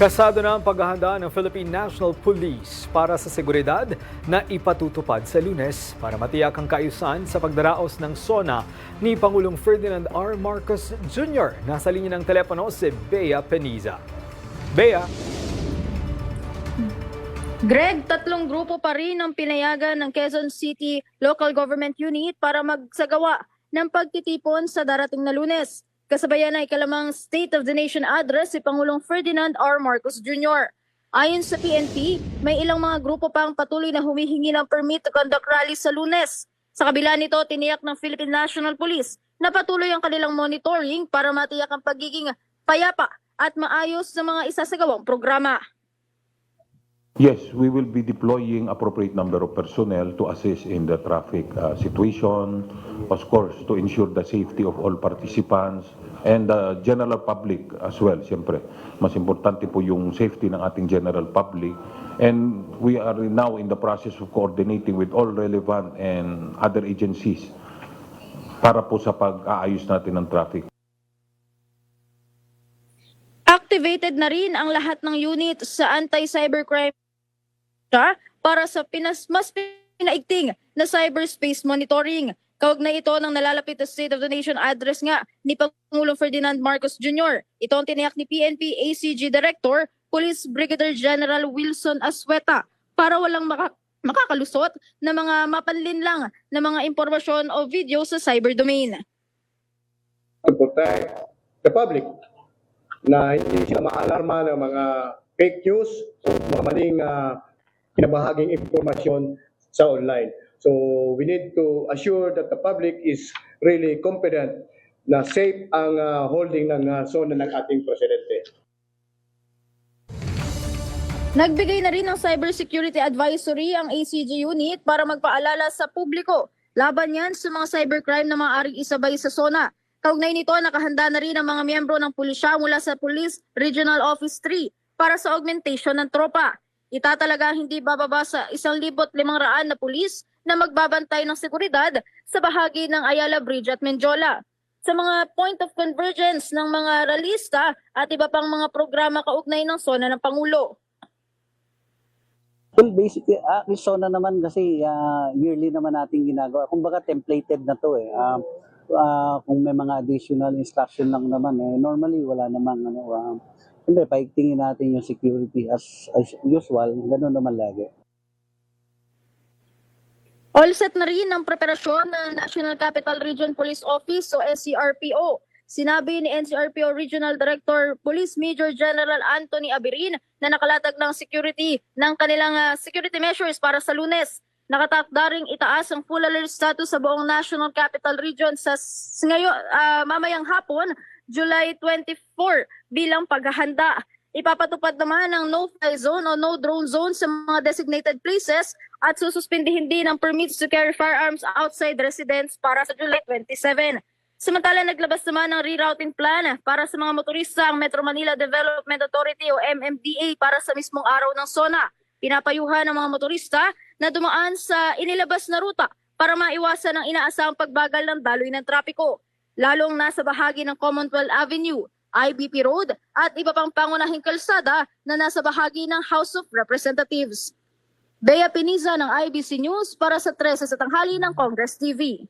Kasado na ang paghahanda ng Philippine National Police para sa seguridad na ipatutupad sa Lunes para matiyak ang kaayusan sa pagdaraos ng SONA ni Pangulong Ferdinand R. Marcos Jr. Nasa linya ng telepono si Bea Peniza. Bea. Greg, tatlong grupo pa rin ang pinayagan ng Quezon City Local Government Unit para magsagawa ng pagtitipon sa darating na Lunes. Kasabayan na ikalamang State of the Nation address si Pangulong Ferdinand R. Marcos Jr. Ayon sa PNP, may ilang mga grupo pang patuloy na humihingi ng permit to conduct rally sa Lunes. Sa kabila nito, tiniyak ng Philippine National Police na patuloy ang kanilang monitoring para matiyak ang pagiging payapa at maayos sa mga isasagawang programa. Yes, we will be deploying appropriate number of personnel to assist in the traffic situation, of course, to ensure the safety of all participants and the general public as well, siyempre. Mas importante po yung safety ng ating general public. And we are now in the process of coordinating with all relevant and other agencies para po sa pag-aayos natin ng traffic. Activated na rin ang lahat ng unit sa anti-cybercrime para sa mas pinaigting na cyberspace monitoring. Kaugnay ito ng nalalapit na State of the Nation address nga ni Pangulong Ferdinand Marcos Jr. Ito ang tiniyak ni PNP ACG Director, Police Brigadier General Wilson Assueta para walang makakalusot na mga mapanlinlang na mga impormasyon o video sa cyber domain. To protect the public na hindi sila maalarma ng mga fake news o mga maling pinabahaging impormasyon sa online. So we need to assure that the public is really confident na safe ang holding ng zona ng ating presidente. Nagbigay na rin ng cybersecurity advisory ang ACG unit para magpaalala sa publiko laban yan sa mga cybercrime na maaaring isabay sa SONA. Kaugnay nito, nakahanda na rin ang mga miyembro ng pulisya mula sa Police Regional Office 3 para sa augmentation ng tropa. Itatalaga hindi bababa sa 1,500 na pulis na magbabantay ng seguridad sa bahagi ng Ayala Bridge at Menjola. Sa mga point of convergence ng mga ralista at iba pang mga programa kaugnay ng SONA ng Pangulo. Well, basically, yung SONA naman kasi yearly naman natin ginagawa. Kumbaga templated na to eh. Kung may mga additional instruction lang naman normally wala namang siyempre paigtingin natin yung security as usual, ganoon naman lagi. All set na rin ang preparasyon ng National Capital Region Police Office o NCRPO. Sinabi ni NCRPO Regional Director Police Major General Anthony Abirin na nakalatag ng security ng kanilang security measures para sa Lunes. Nakatakda ring itaas ang full alert status sa buong National Capital Region sa mamayang hapon, July 24 bilang paghahanda. Ipapatupad naman ang no-fly zone o no-drone zone sa mga designated places at sususpindihin din ang permits to carry firearms outside residence para sa July 27. Samantala, naglabas naman ng rerouting plan para sa mga motorista ang Metro Manila Development Authority o MMDA para sa mismong araw ng SONA. Pinapayuhan ng mga motorista na dumaan sa inilabas na ruta para maiwasan ang inaasahang pagbagal ng daloy ng trapiko, lalong nasa bahagi ng Commonwealth Avenue, IBP Road at iba pang pangunahing kalsada na nasa bahagi ng House of Representatives. Bea Peniza ng IBC News para sa 13 sa tanghali ng Congress TV.